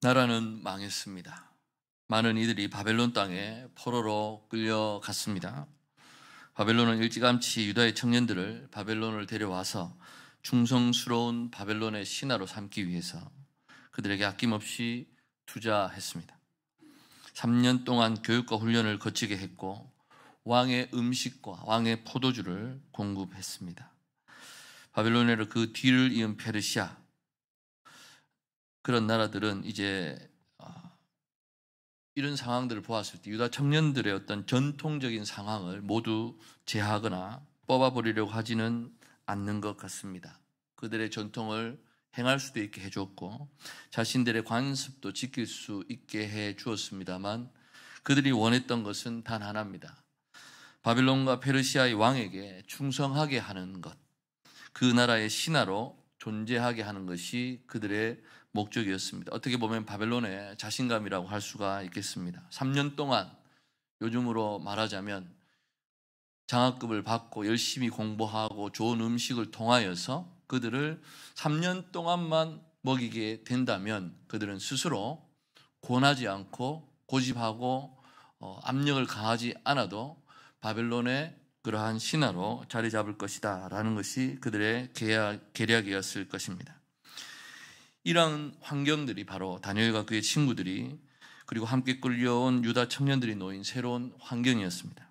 나라는 망했습니다. 많은 이들이 바벨론 땅에 포로로 끌려갔습니다. 바벨론은 일찌감치 유다의 청년들을 바벨론을 데려와서 충성스러운 바벨론의 신하로 삼기 위해서 그들에게 아낌없이 투자했습니다. 3년 동안 교육과 훈련을 거치게 했고 왕의 음식과 왕의 포도주를 공급했습니다. 바벨론으로 그 뒤를 이은 페르시아, 그런 나라들은 이제 이런 상황들을 보았을 때 유다 청년들의 어떤 전통적인 상황을 모두 제하거나 뽑아버리려고 하지는 않는 것 같습니다. 그들의 전통을 행할 수도 있게 해줬고 자신들의 관습도 지킬 수 있게 해주었습니다만 그들이 원했던 것은 단 하나입니다. 바빌론과 페르시아의 왕에게 충성하게 하는 것, 그 나라의 신하로 존재하게 하는 것이 그들의 목적이었습니다. 어떻게 보면 바벨론의 자신감이라고 할 수가 있겠습니다. 3년 동안 요즘으로 말하자면 장학금을 받고 열심히 공부하고 좋은 음식을 통하여서 그들을 3년 동안만 먹이게 된다면 그들은 스스로 권하지 않고 고집하고 압력을 가하지 않아도 바벨론의 그러한 신하로 자리 잡을 것이다 라는 것이 그들의 계략이었을 것입니다. 이러한 환경들이 바로 다니엘과 그의 친구들이 그리고 함께 끌려온 유다 청년들이 놓인 새로운 환경이었습니다.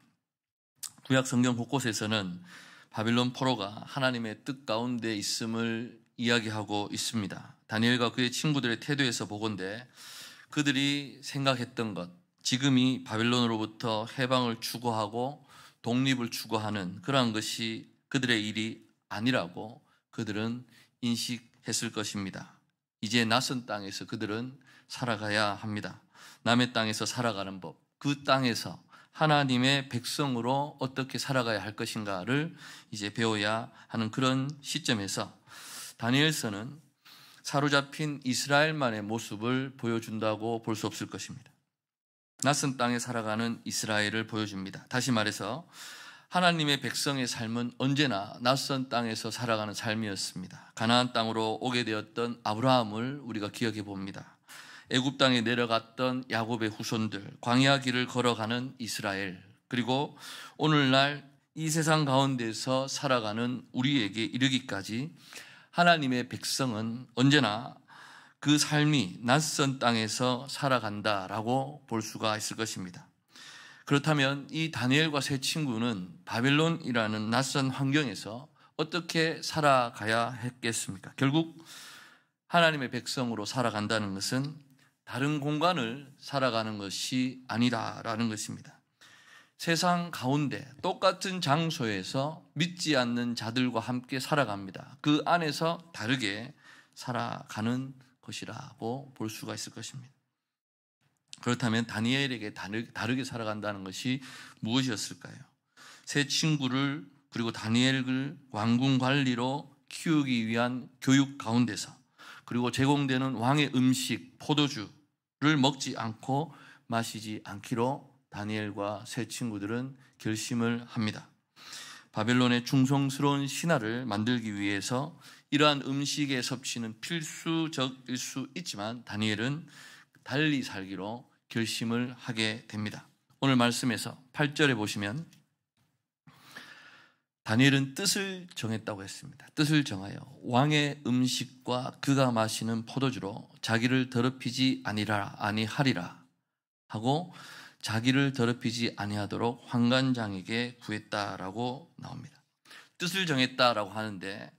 구약 성경 곳곳에서는 바빌론 포로가 하나님의 뜻 가운데 있음을 이야기하고 있습니다. 다니엘과 그의 친구들의 태도에서 보건대 그들이 생각했던 것, 지금이 바빌론으로부터 해방을 추구하고 독립을 추구하는 그러한 것이 그들의 일이 아니라고 그들은 인식했을 것입니다. 이제 낯선 땅에서 그들은 살아가야 합니다. 남의 땅에서 살아가는 법, 그 땅에서 하나님의 백성으로 어떻게 살아가야 할 것인가를 이제 배워야 하는 그런 시점에서 다니엘서는 사로잡힌 이스라엘만의 모습을 보여준다고 볼 수 없을 것입니다. 낯선 땅에 살아가는 이스라엘을 보여줍니다. 다시 말해서 하나님의 백성의 삶은 언제나 낯선 땅에서 살아가는 삶이었습니다. 가나안 땅으로 오게 되었던 아브라함을 우리가 기억해 봅니다. 애굽 땅에 내려갔던 야곱의 후손들, 광야 길을 걸어가는 이스라엘, 그리고 오늘날 이 세상 가운데서 살아가는 우리에게 이르기까지 하나님의 백성은 언제나 그 삶이 낯선 땅에서 살아간다라고 볼 수가 있을 것입니다. 그렇다면 이 다니엘과 세 친구는 바벨론이라는 낯선 환경에서 어떻게 살아가야 했겠습니까? 결국 하나님의 백성으로 살아간다는 것은 다른 공간을 살아가는 것이 아니다라는 것입니다. 세상 가운데 똑같은 장소에서 믿지 않는 자들과 함께 살아갑니다. 그 안에서 다르게 살아가는 것이라고 볼 수가 있을 것입니다. 그렇다면 다니엘에게 다르게 살아간다는 것이 무엇이었을까요? 세 친구를 그리고 다니엘을 왕궁 관리로 키우기 위한 교육 가운데서 그리고 제공되는 왕의 음식, 포도주를 먹지 않고 마시지 않기로 다니엘과 세 친구들은 결심을 합니다. 바벨론의 충성스러운 신하를 만들기 위해서 이러한 음식의 섭취는 필수적일 수 있지만 다니엘은 달리 살기로 결심을 하게 됩니다. 오늘 말씀에서 8절에 보시면 다니엘은 뜻을 정했다고 했습니다. 뜻을 정하여 왕의 음식과 그가 마시는 포도주로 자기를 더럽히지 아니하리라 하고 자기를 더럽히지 아니하도록 환관장에게 구했다라고 나옵니다. 뜻을 정했다라고 하는데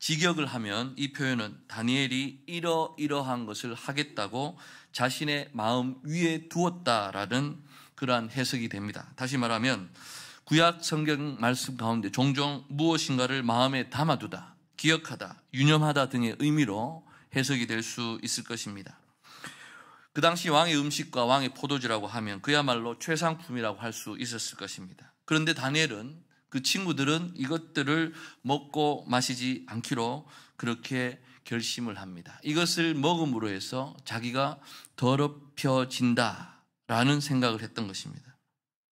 직역을 하면 이 표현은 다니엘이 이러이러한 것을 하겠다고 자신의 마음 위에 두었다라는 그러한 해석이 됩니다. 다시 말하면 구약 성경 말씀 가운데 종종 무엇인가를 마음에 담아두다, 기억하다, 유념하다 등의 의미로 해석이 될 수 있을 것입니다. 그 당시 왕의 음식과 왕의 포도주라고 하면 그야말로 최상품이라고 할 수 있었을 것입니다. 그런데 다니엘은 그 친구들은 이것들을 먹고 마시지 않기로 그렇게 결심을 합니다. 이것을 먹음으로 해서 자기가 더럽혀진다라는 생각을 했던 것입니다.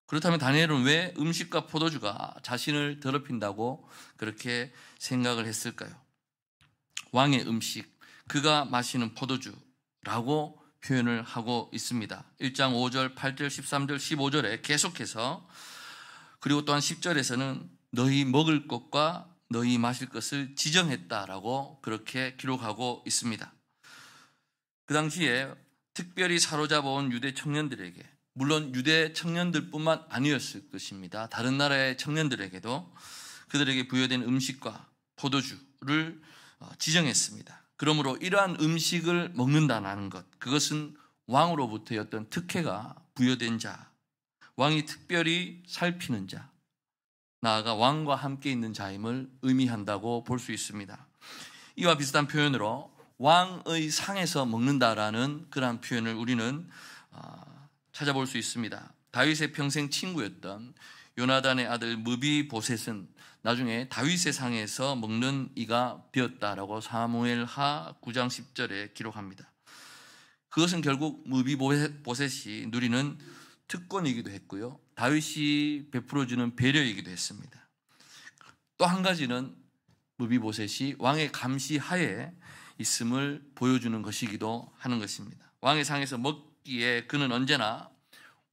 그렇다면 다니엘은 왜 음식과 포도주가 자신을 더럽힌다고 그렇게 생각을 했을까요? 왕의 음식, 그가 마시는 포도주라고 표현을 하고 있습니다. 1장 5절, 8절, 13절, 15절에 계속해서, 그리고 또한 10절에서는 너희 먹을 것과 너희 마실 것을 지정했다라고 그렇게 기록하고 있습니다. 그 당시에 특별히 사로잡아온 유대 청년들에게, 물론 유대 청년들뿐만 아니었을 것입니다. 다른 나라의 청년들에게도 그들에게 부여된 음식과 포도주를 지정했습니다. 그러므로 이러한 음식을 먹는다는 것, 그것은 왕으로부터의 어떤 특혜가 부여된 자, 왕이 특별히 살피는 자, 나아가 왕과 함께 있는 자임을 의미한다고 볼 수 있습니다. 이와 비슷한 표현으로 왕의 상에서 먹는다라는 그러한 표현을 우리는 찾아볼 수 있습니다. 다윗의 평생 친구였던 요나단의 아들 무비보셋은 나중에 다윗의 상에서 먹는 이가 되었다라고 사무엘하 9장 10절에 기록합니다. 그것은 결국 무비보셋이 누리는 특권이기도 했고요, 다윗이 베풀어주는 배려이기도 했습니다. 또 한 가지는 무비보셋이 왕의 감시하에 있음을 보여주는 것이기도 하는 것입니다. 왕의 상에서 먹기에 그는 언제나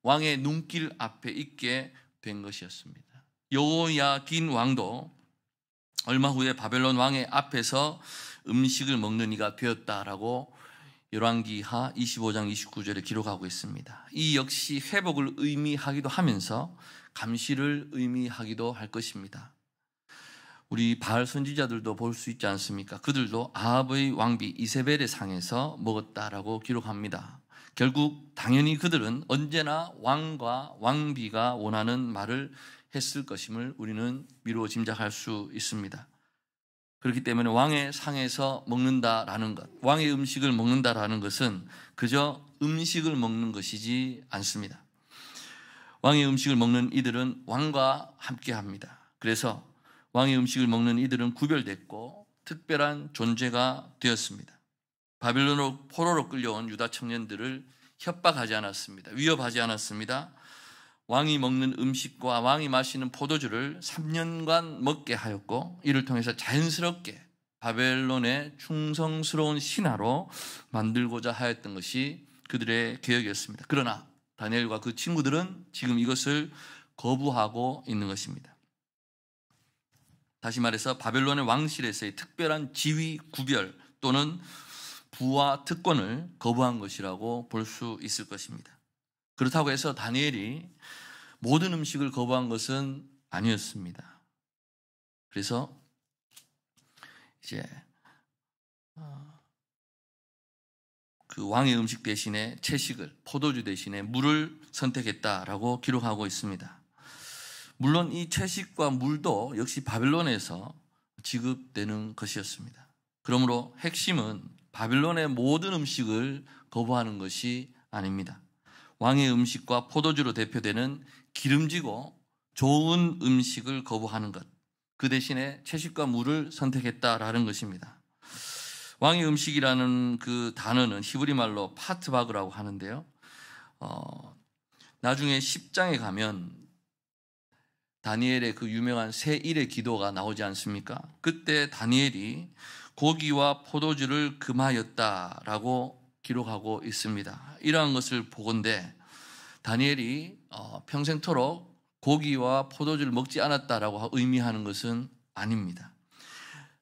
왕의 눈길 앞에 있게 된 것이었습니다. 여호야긴 왕도 얼마 후에 바벨론 왕의 앞에서 음식을 먹는 이가 되었다라고 열왕기하 25장 29절에 기록하고 있습니다. 이 역시 회복을 의미하기도 하면서 감시를 의미하기도 할 것입니다. 우리 바알 선지자들도 볼 수 있지 않습니까? 그들도 아합의 왕비 이세벨의 상에서 먹었다라고 기록합니다. 결국 당연히 그들은 언제나 왕과 왕비가 원하는 말을 했을 것임을 우리는 미루어 짐작할 수 있습니다. 그렇기 때문에 왕의 상에서 먹는다라는 것, 왕의 음식을 먹는다라는 것은 그저 음식을 먹는 것이지 않습니다. 왕의 음식을 먹는 이들은 왕과 함께 합니다. 그래서 왕의 음식을 먹는 이들은 구별됐고 특별한 존재가 되었습니다. 바빌론으로 포로로 끌려온 유다 청년들을 협박하지 않았습니다. 위협하지 않았습니다. 왕이 먹는 음식과 왕이 마시는 포도주를 3년간 먹게 하였고, 이를 통해서 자연스럽게 바벨론의 충성스러운 신하로 만들고자 하였던 것이 그들의 계획이었습니다. 그러나 다니엘과 그 친구들은 지금 이것을 거부하고 있는 것입니다. 다시 말해서 바벨론의 왕실에서의 특별한 지위 구별 또는 부와 특권을 거부한 것이라고 볼 수 있을 것입니다. 그렇다고 해서 다니엘이 모든 음식을 거부한 것은 아니었습니다. 그래서 이제 그 왕의 음식 대신에 채식을, 포도주 대신에 물을 선택했다라고 기록하고 있습니다. 물론 이 채식과 물도 역시 바벨론에서 지급되는 것이었습니다. 그러므로 핵심은 바벨론의 모든 음식을 거부하는 것이 아닙니다. 왕의 음식과 포도주로 대표되는 기름지고 좋은 음식을 거부하는 것, 그 대신에 채식과 물을 선택했다라는 것입니다. 왕의 음식이라는 그 단어는 히브리 말로 파트바그라고 하는데요, 나중에 10장에 가면 다니엘의 그 유명한 새 일의 기도가 나오지 않습니까? 그때 다니엘이 고기와 포도주를 금하였다라고 기록하고 있습니다. 이러한 것을 보건대 다니엘이 평생토록 고기와 포도주를 먹지 않았다라고 의미하는 것은 아닙니다.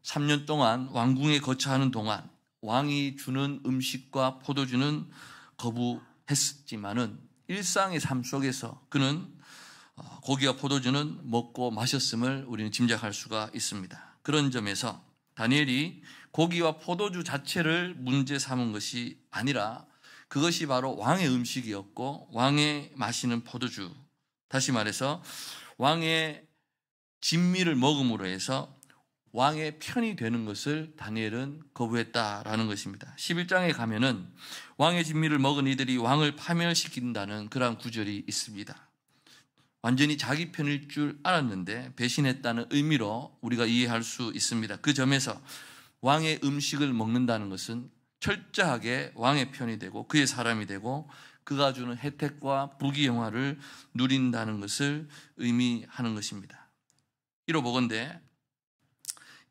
3년 동안 왕궁에 거처하는 동안 왕이 주는 음식과 포도주는 거부했지만은 일상의 삶 속에서 그는 고기와 포도주는 먹고 마셨음을 우리는 짐작할 수가 있습니다. 그런 점에서 다니엘이 고기와 포도주 자체를 문제 삼은 것이 아니라 그것이 바로 왕의 음식이었고 왕의 마시는 포도주, 다시 말해서 왕의 진미를 먹음으로 해서 왕의 편이 되는 것을 다니엘은 거부했다라는 것입니다. 11장에 가면은 왕의 진미를 먹은 이들이 왕을 파멸시킨다는 그러한 구절이 있습니다. 완전히 자기 편일 줄 알았는데 배신했다는 의미로 우리가 이해할 수 있습니다. 그 점에서 왕의 음식을 먹는다는 것은 철저하게 왕의 편이 되고 그의 사람이 되고 그가 주는 혜택과 부귀영화를 누린다는 것을 의미하는 것입니다. 이로 보건대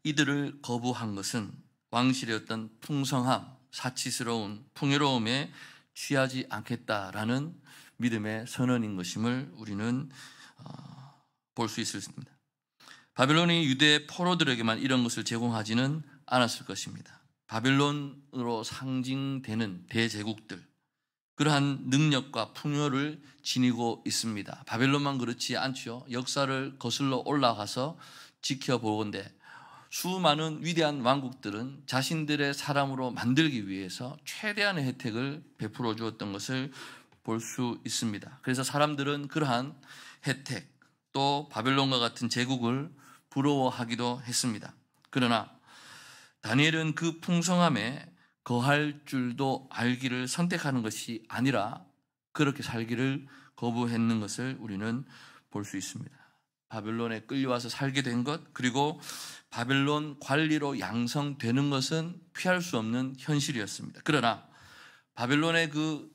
이들을 거부한 것은 왕실의 어떤 풍성함, 사치스러운 풍요로움에 취하지 않겠다라는 믿음의 선언인 것임을 우리는 볼 수 있습니다. 바벨론이 유대 포로들에게만 이런 것을 제공하지는 않았을 것입니다. 바벨론으로 상징되는 대제국들, 그러한 능력과 풍요를 지니고 있습니다. 바벨론만 그렇지 않죠. 역사를 거슬러 올라가서 지켜보건대 수많은 위대한 왕국들은 자신들의 사람으로 만들기 위해서 최대한의 혜택을 베풀어 주었던 것을 볼 수 있습니다. 그래서 사람들은 그러한 혜택, 또 바벨론과 같은 제국을 부러워하기도 했습니다. 그러나 다니엘은 그 풍성함에 거할 줄도 알기를 선택하는 것이 아니라 그렇게 살기를 거부했는 것을 우리는 볼 수 있습니다. 바벨론에 끌려와서 살게 된 것, 그리고 바벨론 관리로 양성되는 것은 피할 수 없는 현실이었습니다. 그러나 바벨론의 그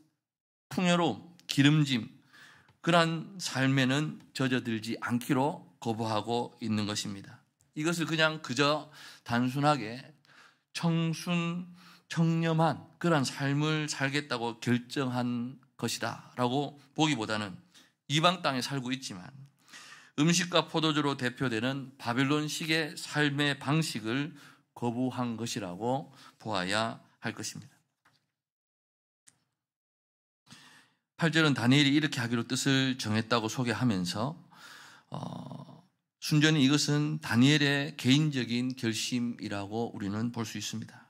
풍요로움, 기름짐, 그러한 삶에는 젖어들지 않기로 거부하고 있는 것입니다. 이것을 그저 단순하게 청렴한 그러한 삶을 살겠다고 결정한 것이다 라고 보기보다는 이방 땅에 살고 있지만 음식과 포도주로 대표되는 바벨론식의 삶의 방식을 거부한 것이라고 보아야 할 것입니다. 8절은 다니엘이 이렇게 하기로 뜻을 정했다고 소개하면서 순전히 이것은 다니엘의 개인적인 결심이라고 우리는 볼 수 있습니다.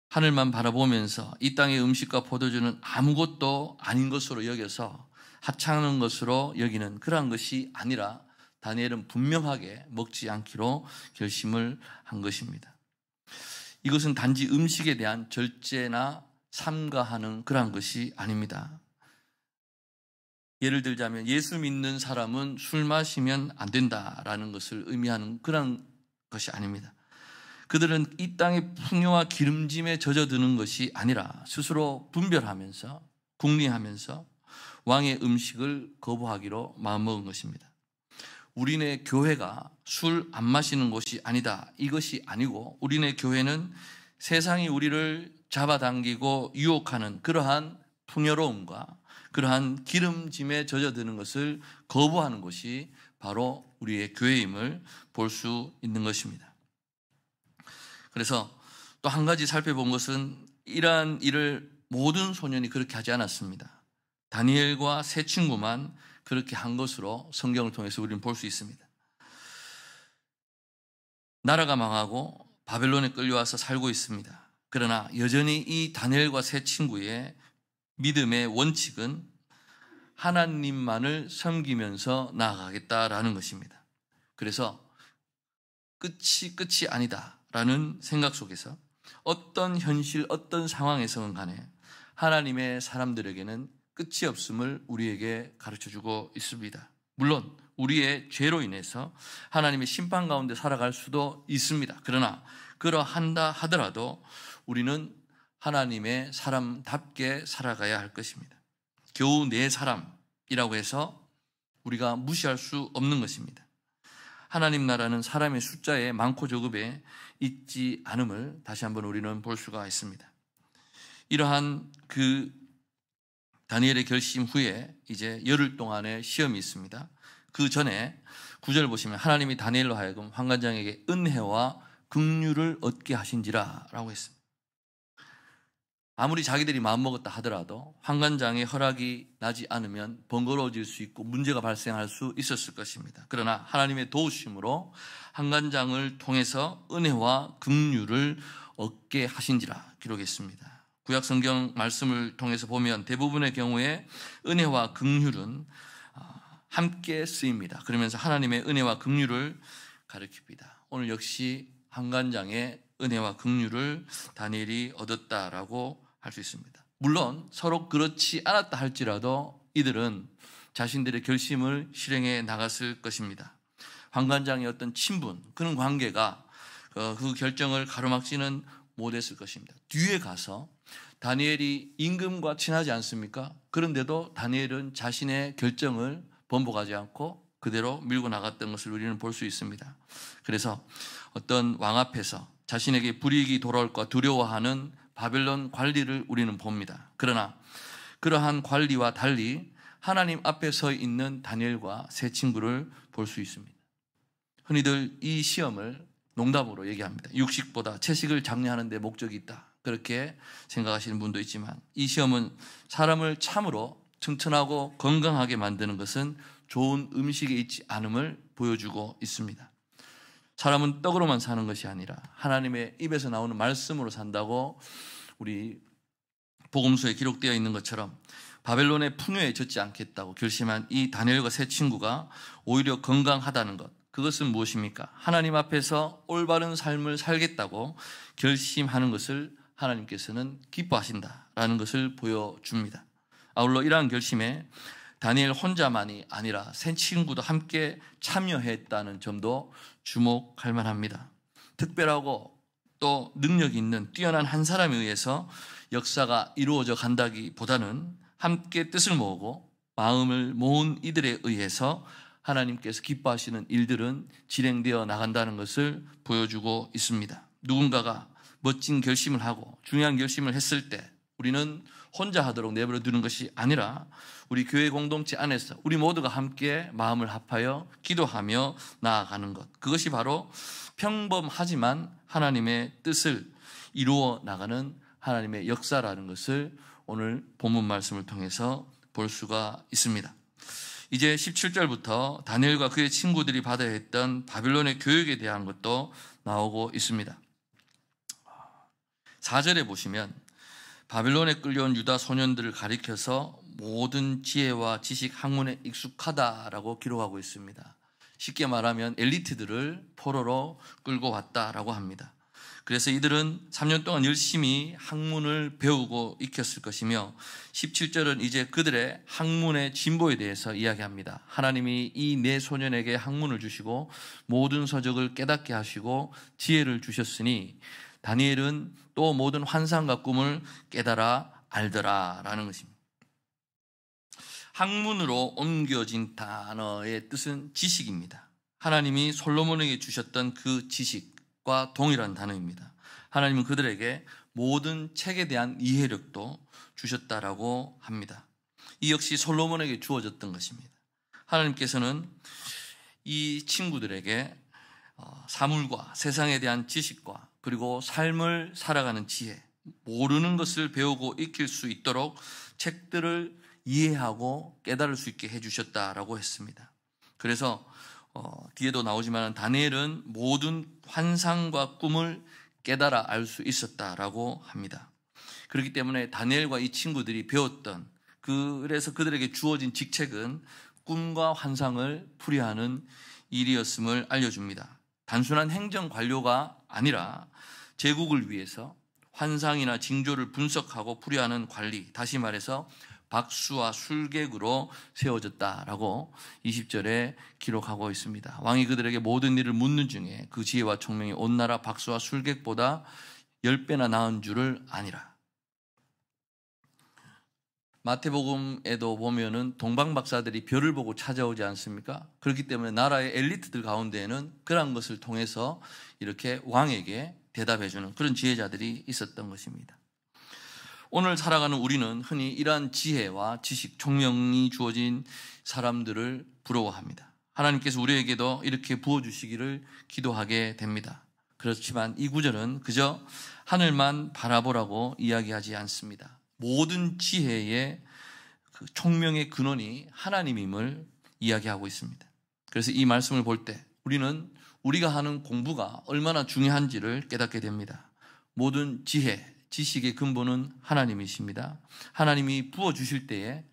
하늘만 바라보면서 이 땅의 음식과 포도주는 아무것도 아닌 것으로 여겨서 하찮은 것으로 여기는 그러한 것이 아니라 다니엘은 분명하게 먹지 않기로 결심을 한 것입니다. 이것은 단지 음식에 대한 절제나 삼가하는 그러한 것이 아닙니다. 예를 들자면 예수 믿는 사람은 술 마시면 안 된다라는 것을 의미하는 그런 것이 아닙니다. 그들은 이 땅의 풍요와 기름짐에 젖어드는 것이 아니라 스스로 분별하면서 궁리하면서 왕의 음식을 거부하기로 마음먹은 것입니다. 우리네 교회가 술 안 마시는 곳이 아니다, 이것이 아니고 우리네 교회는 세상이 우리를 잡아당기고 유혹하는 그러한 풍요로움과 그러한 기름짐에 젖어드는 것을 거부하는 것이 바로 우리의 교회임을 볼 수 있는 것입니다. 그래서 또 한 가지 살펴본 것은 이러한 일을 모든 소년이 그렇게 하지 않았습니다. 다니엘과 세 친구만 그렇게 한 것으로 성경을 통해서 우리는 볼 수 있습니다. 나라가 망하고 바벨론에 끌려와서 살고 있습니다. 그러나 여전히 이 다니엘과 세 친구의 믿음의 원칙은 하나님만을 섬기면서 나아가겠다라는 것입니다. 그래서 끝이 아니다라는 생각 속에서 어떤 현실, 어떤 상황에서는 간에 하나님의 사람들에게는 끝이 없음을 우리에게 가르쳐주고 있습니다. 물론 우리의 죄로 인해서 하나님의 심판 가운데 살아갈 수도 있습니다. 그러나 그러한다 하더라도 우리는 하나님의 사람답게 살아가야 할 것입니다. 겨우 내 사람이라고 해서 우리가 무시할 수 없는 것입니다. 하나님 나라는 사람의 숫자에 많고 적음에 있지 않음을 다시 한번 우리는 볼 수가 있습니다. 이러한 그 다니엘의 결심 후에 이제 열흘 동안의 시험이 있습니다. 그 전에 9절 보시면 하나님이 다니엘로 하여금 환관장에게 은혜와 긍휼을 얻게 하신지라 라고 했습니다. 아무리 자기들이 마음먹었다 하더라도 환관장의 허락이 나지 않으면 번거로워질 수 있고 문제가 발생할 수 있었을 것입니다. 그러나 하나님의 도우심으로 환관장을 통해서 은혜와 긍휼을 얻게 하신지라 기록했습니다. 구약 성경 말씀을 통해서 보면 대부분의 경우에 은혜와 긍휼은 함께 쓰입니다. 그러면서 하나님의 은혜와 긍휼을 가리킵니다. 오늘 역시 환관장의 은혜와 긍휼을 다니엘이 얻었다라고 할 수 있습니다. 물론 서로 그렇지 않았다 할지라도 이들은 자신들의 결심을 실행해 나갔을 것입니다. 환관장의 어떤 친분, 그런 관계가 그 결정을 가로막지는 못했을 것입니다. 뒤에 가서 다니엘이 임금과 친하지 않습니까? 그런데도 다니엘은 자신의 결정을 번복하지 않고 그대로 밀고 나갔던 것을 우리는 볼 수 있습니다. 그래서 어떤 왕 앞에서 자신에게 불이익이 돌아올까 두려워하는 바벨론 관리를 우리는 봅니다. 그러나 그러한 관리와 달리 하나님 앞에 서 있는 다니엘과 세 친구를 볼 수 있습니다. 흔히들 이 시험을 농담으로 얘기합니다. 육식보다 채식을 장려하는 데 목적이 있다, 그렇게 생각하시는 분도 있지만, 이 시험은 사람을 참으로 튼튼하고 건강하게 만드는 것은 좋은 음식에 있지 않음을 보여주고 있습니다. 사람은 떡으로만 사는 것이 아니라 하나님의 입에서 나오는 말씀으로 산다고 우리 복음서에 기록되어 있는 것처럼 바벨론의 풍요에 젖지 않겠다고 결심한 이 다니엘과 세 친구가 오히려 건강하다는 것, 그것은 무엇입니까? 하나님 앞에서 올바른 삶을 살겠다고 결심하는 것을 하나님께서는 기뻐하신다라는 것을 보여줍니다. 아울러 이러한 결심에 다니엘 혼자만이 아니라 세 친구도 함께 참여했다는 점도 주목할 만합니다. 특별하고 또 능력이 있는 뛰어난 한 사람에 의해서 역사가 이루어져 간다기보다는 함께 뜻을 모으고 마음을 모은 이들에 의해서 하나님께서 기뻐하시는 일들은 진행되어 나간다는 것을 보여주고 있습니다. 누군가가 멋진 결심을 하고 중요한 결심을 했을 때 우리는 혼자 하도록 내버려 두는 것이 아니라 우리 교회 공동체 안에서 우리 모두가 함께 마음을 합하여 기도하며 나아가는 것, 그것이 바로 평범하지만 하나님의 뜻을 이루어 나가는 하나님의 역사라는 것을 오늘 본문 말씀을 통해서 볼 수가 있습니다. 이제 17절부터 다니엘과 그의 친구들이 받아야 했던 바빌론의 교육에 대한 것도 나오고 있습니다. 4절에 보시면 바빌론에 끌려온 유다 소년들을 가리켜서 모든 지혜와 지식 학문에 익숙하다라고 기록하고 있습니다. 쉽게 말하면 엘리트들을 포로로 끌고 왔다라고 합니다. 그래서 이들은 3년 동안 열심히 학문을 배우고 익혔을 것이며 17절은 이제 그들의 학문의 진보에 대해서 이야기합니다. 하나님이 이 네 소년에게 학문을 주시고 모든 서적을 깨닫게 하시고 지혜를 주셨으니 다니엘은 또 모든 환상과 꿈을 깨달아 알더라라는 것입니다. 학문으로 옮겨진 단어의 뜻은 지식입니다. 하나님이 솔로몬에게 주셨던 그 지식과 동일한 단어입니다. 하나님은 그들에게 모든 책에 대한 이해력도 주셨다라고 합니다. 이 역시 솔로몬에게 주어졌던 것입니다. 하나님께서는 이 친구들에게 사물과 세상에 대한 지식과 그리고 삶을 살아가는 지혜, 모르는 것을 배우고 익힐 수 있도록 책들을 이해하고 깨달을 수 있게 해주셨다라고 했습니다. 그래서 뒤에도 나오지만 다니엘은 모든 환상과 꿈을 깨달아 알 수 있었다라고 합니다. 그렇기 때문에 다니엘과 이 친구들이 배웠던, 그래서 그들에게 주어진 직책은 꿈과 환상을 풀이하는 일이었음을 알려줍니다. 단순한 행정 관료가 아니라 제국을 위해서 환상이나 징조를 분석하고 풀이하는 관리, 다시 말해서 박수와 술객으로 세워졌다라고 20절에 기록하고 있습니다. 왕이 그들에게 모든 일을 묻는 중에 그 지혜와 총명이 온 나라 박수와 술객보다 10배나 나은 줄을 아니라. 마태복음에도 보면은 동방박사들이 별을 보고 찾아오지 않습니까? 그렇기 때문에 나라의 엘리트들 가운데에는 그런 것을 통해서 이렇게 왕에게 대답해주는 그런 지혜자들이 있었던 것입니다. 오늘 살아가는 우리는 흔히 이러한 지혜와 지식, 총명이 주어진 사람들을 부러워합니다. 하나님께서 우리에게도 이렇게 부어주시기를 기도하게 됩니다. 그렇지만 이 구절은 그저 하늘만 바라보라고 이야기하지 않습니다. 모든 지혜의 그 총명의 근원이 하나님임을 이야기하고 있습니다. 그래서 이 말씀을 볼 때 우리는 우리가 하는 공부가 얼마나 중요한지를 깨닫게 됩니다. 모든 지혜, 지식의 근본은 하나님이십니다. 하나님이 부어주실 때에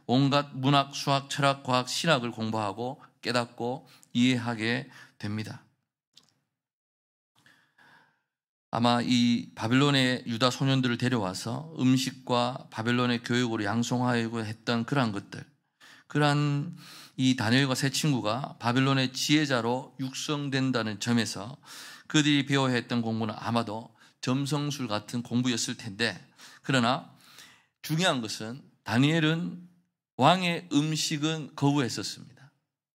온갖 문학, 수학, 철학, 과학, 신학을 공부하고 깨닫고 이해하게 됩니다. 아마 이 바벨론의 유다 소년들을 데려와서 음식과 바벨론의 교육으로 양성하려고 했던 그러한 것들, 그러한 이 다니엘과 세 친구가 바벨론의 지혜자로 육성된다는 점에서 그들이 배워야 했던 공부는 아마도 점성술 같은 공부였을 텐데, 그러나 중요한 것은 다니엘은 왕의 음식은 거부했었습니다.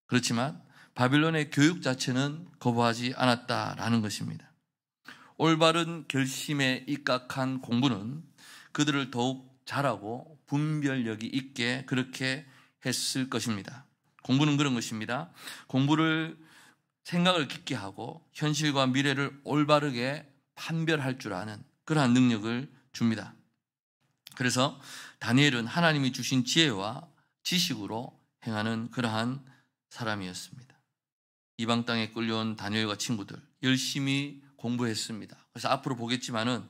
그렇지만 바벨론의 교육 자체는 거부하지 않았다라는 것입니다. 올바른 결심에 입각한 공부는 그들을 더욱 잘하고 분별력이 있게 그렇게 했을 것입니다. 공부는 그런 것입니다. 공부를 생각을 깊게 하고 현실과 미래를 올바르게 판별할 줄 아는 그러한 능력을 줍니다. 그래서 다니엘은 하나님이 주신 지혜와 지식으로 행하는 그러한 사람이었습니다. 이방 땅에 끌려온 다니엘과 친구들 열심히 공부했습니다. 그래서 앞으로 보겠지만은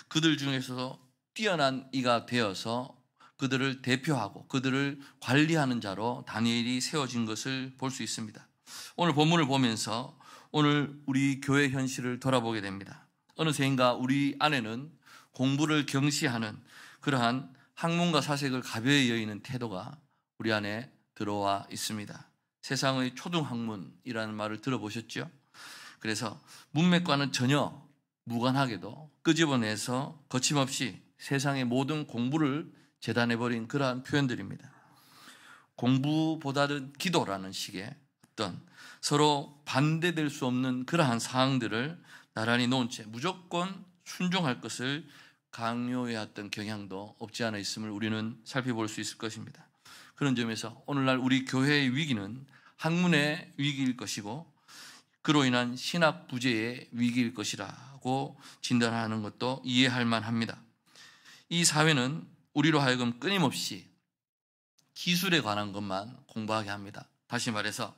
그들 중에서도 뛰어난 이가 되어서 그들을 대표하고 그들을 관리하는 자로 다니엘이 세워진 것을 볼 수 있습니다. 오늘 본문을 보면서 오늘 우리 교회 현실을 돌아보게 됩니다. 어느새인가 우리 안에는 공부를 경시하는 그러한 학문과 사색을 가벼이 여기는 태도가 우리 안에 들어와 있습니다. 세상의 초등학문이라는 말을 들어보셨죠? 그래서 문맥과는 전혀 무관하게도 끄집어내서 거침없이 세상의 모든 공부를 재단해버린 그러한 표현들입니다. 공부보다는 기도라는 식의 어떤 서로 반대될 수 없는 그러한 사항들을 나란히 놓은 채 무조건 순종할 것을 강요해왔던 경향도 없지 않아 있음을 우리는 살펴볼 수 있을 것입니다. 그런 점에서 오늘날 우리 교회의 위기는 학문의 위기일 것이고 그로 인한 신학 부재의 위기일 것이라고 진단하는 것도 이해할 만합니다. 이 사회는 우리로 하여금 끊임없이 기술에 관한 것만 공부하게 합니다. 다시 말해서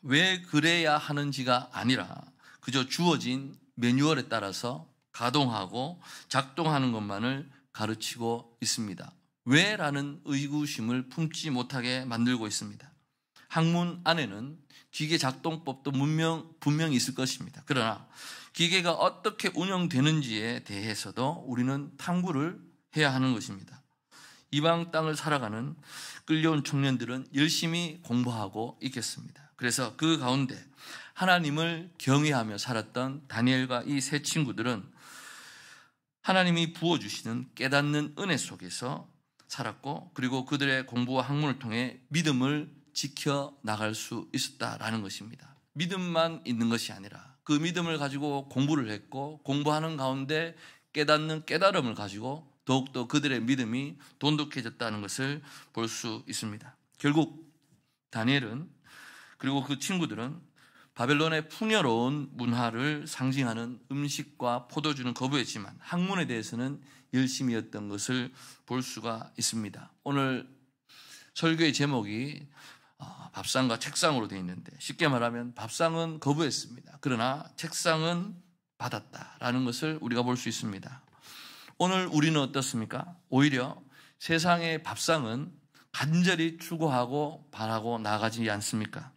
왜 그래야 하는지가 아니라 그저 주어진 매뉴얼에 따라서 가동하고 작동하는 것만을 가르치고 있습니다. 왜라는 의구심을 품지 못하게 만들고 있습니다. 학문 안에는 기계 작동법도 분명히 있을 것입니다. 그러나 기계가 어떻게 운영되는지에 대해서도 우리는 탐구를 해야 하는 것입니다. 이방 땅을 살아가는 끌려온 청년들은 열심히 공부하고 있겠습니다. 그래서 그 가운데 하나님을 경외하며 살았던 다니엘과 이 세 친구들은 하나님이 부어주시는 깨닫는 은혜 속에서 살았고 그리고 그들의 공부와 학문을 통해 믿음을 지켜나갈 수 있었다라는 것입니다. 믿음만 있는 것이 아니라 그 믿음을 가지고 공부를 했고 공부하는 가운데 깨닫는 깨달음을 가지고 더욱더 그들의 믿음이 돈독해졌다는 것을 볼 수 있습니다. 결국 다니엘은 그리고 그 친구들은 바벨론의 풍요로운 문화를 상징하는 음식과 포도주는 거부했지만 학문에 대해서는 열심이었던 것을 볼 수가 있습니다. 오늘 설교의 제목이 밥상과 책상으로 되어 있는데 쉽게 말하면 밥상은 거부했습니다. 그러나 책상은 받았다라는 것을 우리가 볼 수 있습니다. 오늘 우리는 어떻습니까? 오히려 세상의 밥상은 간절히 추구하고 바라고 나가지 않습니까?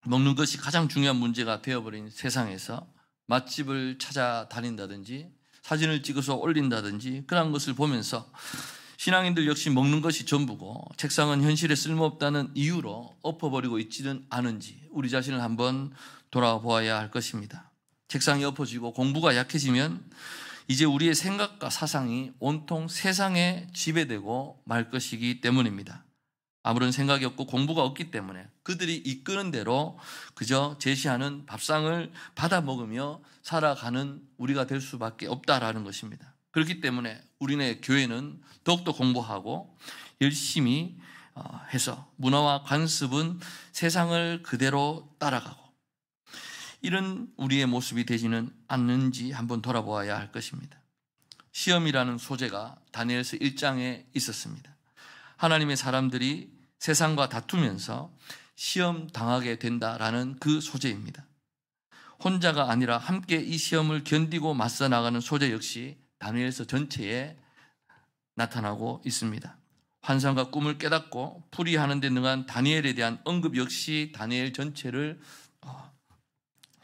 먹는 것이 가장 중요한 문제가 되어버린 세상에서 맛집을 찾아다닌다든지 사진을 찍어서 올린다든지 그런 것을 보면서 신앙인들 역시 먹는 것이 전부고 책상은 현실에 쓸모없다는 이유로 엎어버리고 있지는 않은지 우리 자신을 한번 돌아보아야 할 것입니다. 책상이 엎어지고 공부가 약해지면 이제 우리의 생각과 사상이 온통 세상에 지배되고 말 것이기 때문입니다. 아무런 생각이 없고 공부가 없기 때문에 그들이 이끄는 대로 그저 제시하는 밥상을 받아 먹으며 살아가는 우리가 될 수밖에 없다라는 것입니다. 그렇기 때문에 우리네 교회는 더욱더 공부하고 열심히 해서 문화와 관습은 세상을 그대로 따라가고 이런 우리의 모습이 되지는 않는지 한번 돌아보아야 할 것입니다. 시험이라는 소재가 다니엘서 1장에 있었습니다. 하나님의 사람들이 세상과 다투면서 시험 당하게 된다라는 그 소재입니다. 혼자가 아니라 함께 이 시험을 견디고 맞서 나가는 소재 역시 다니엘서 전체에 나타나고 있습니다. 환상과 꿈을 깨닫고 풀이하는 데 능한 다니엘에 대한 언급 역시 다니엘 전체를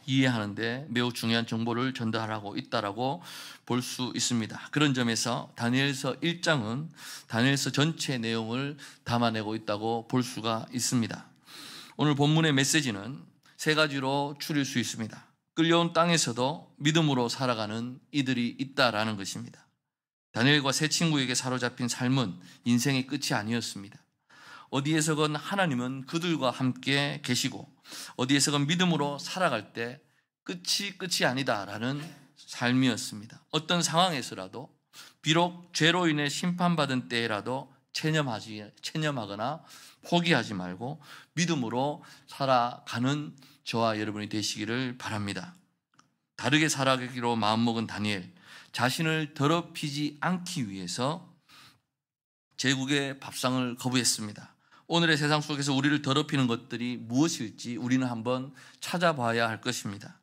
이해하는 데 매우 중요한 정보를 전달하고 있다라고 볼 수 있습니다. 그런 점에서 다니엘서 1장은 다니엘서 전체 내용을 담아내고 있다고 볼 수가 있습니다. 오늘 본문의 메시지는 세 가지로 추릴 수 있습니다. 끌려온 땅에서도 믿음으로 살아가는 이들이 있다라는 것입니다. 다니엘과 세 친구에게 사로잡힌 삶은 인생의 끝이 아니었습니다. 어디에서건 하나님은 그들과 함께 계시고 어디에서건 믿음으로 살아갈 때 끝이 아니다라는 삶이었습니다. 어떤 상황에서라도 비록 죄로 인해 심판받은 때라도 체념하거나 포기하지 말고 믿음으로 살아가는 저와 여러분이 되시기를 바랍니다. 다르게 살아가기로 마음먹은 다니엘, 자신을 더럽히지 않기 위해서 제국의 밥상을 거부했습니다. 오늘의 세상 속에서 우리를 더럽히는 것들이 무엇일지 우리는 한번 찾아봐야 할 것입니다.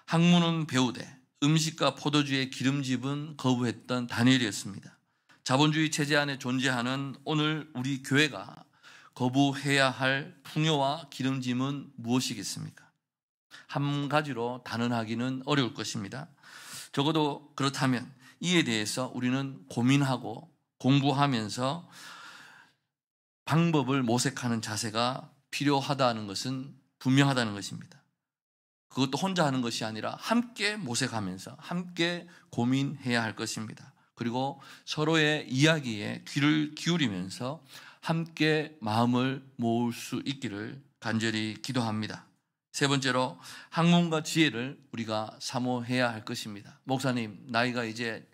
학문은 배우되 음식과 포도주의 기름집은 거부했던 다니엘이었습니다. 자본주의 체제 안에 존재하는 오늘 우리 교회가 거부해야 할 풍요와 기름짐은 무엇이겠습니까? 한 가지로 단언하기는 어려울 것입니다. 적어도 그렇다면 이에 대해서 우리는 고민하고 공부하면서 방법을 모색하는 자세가 필요하다는 것은 분명하다는 것입니다. 그것도 혼자 하는 것이 아니라 함께 모색하면서 함께 고민해야 할 것입니다. 그리고 서로의 이야기에 귀를 기울이면서 함께 마음을 모을 수 있기를 간절히 기도합니다. 세 번째로 학문과 지혜를 우리가 사모해야 할 것입니다. 목사님, 나이가 이제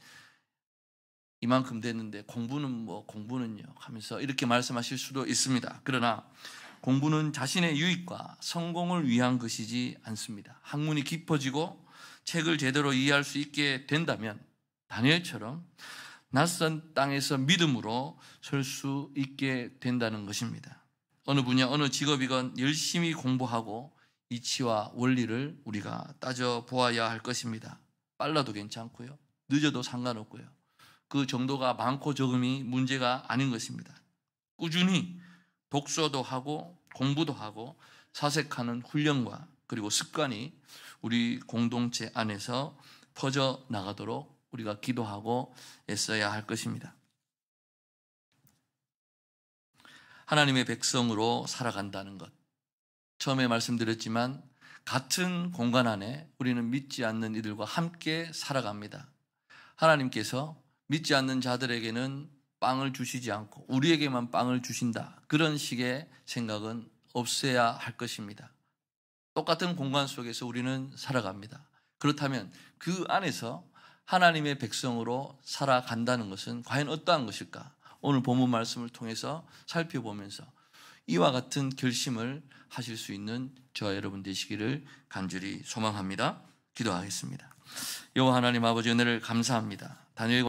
이만큼 됐는데 공부는요 하면서 이렇게 말씀하실 수도 있습니다. 그러나 공부는 자신의 유익과 성공을 위한 것이지 않습니다. 학문이 깊어지고 책을 제대로 이해할 수 있게 된다면 다니엘처럼 낯선 땅에서 믿음으로 설 수 있게 된다는 것입니다. 어느 분야, 어느 직업이건 열심히 공부하고 이치와 원리를 우리가 따져보아야 할 것입니다. 빨라도 괜찮고요, 늦어도 상관없고요. 그 정도가 많고 적음이 문제가 아닌 것입니다. 꾸준히 독서도 하고 공부도 하고 사색하는 훈련과 그리고 습관이 우리 공동체 안에서 퍼져나가도록 우리가 기도하고 애써야 할 것입니다. 하나님의 백성으로 살아간다는 것, 처음에 말씀드렸지만 같은 공간 안에 우리는 믿지 않는 이들과 함께 살아갑니다. 하나님께서 믿지 않는 자들에게는 빵을 주시지 않고 우리에게만 빵을 주신다, 그런 식의 생각은 없어야 할 것입니다. 똑같은 공간 속에서 우리는 살아갑니다. 그렇다면 그 안에서 하나님의 백성으로 살아간다는 것은 과연 어떠한 것일까? 오늘 본문 말씀을 통해서 살펴보면서 이와 같은 결심을 하실 수 있는 저와 여러분 되시기를 간절히 소망합니다. 기도하겠습니다. 여호와 하나님 아버지, 은혜를 감사합니다. 다니엘과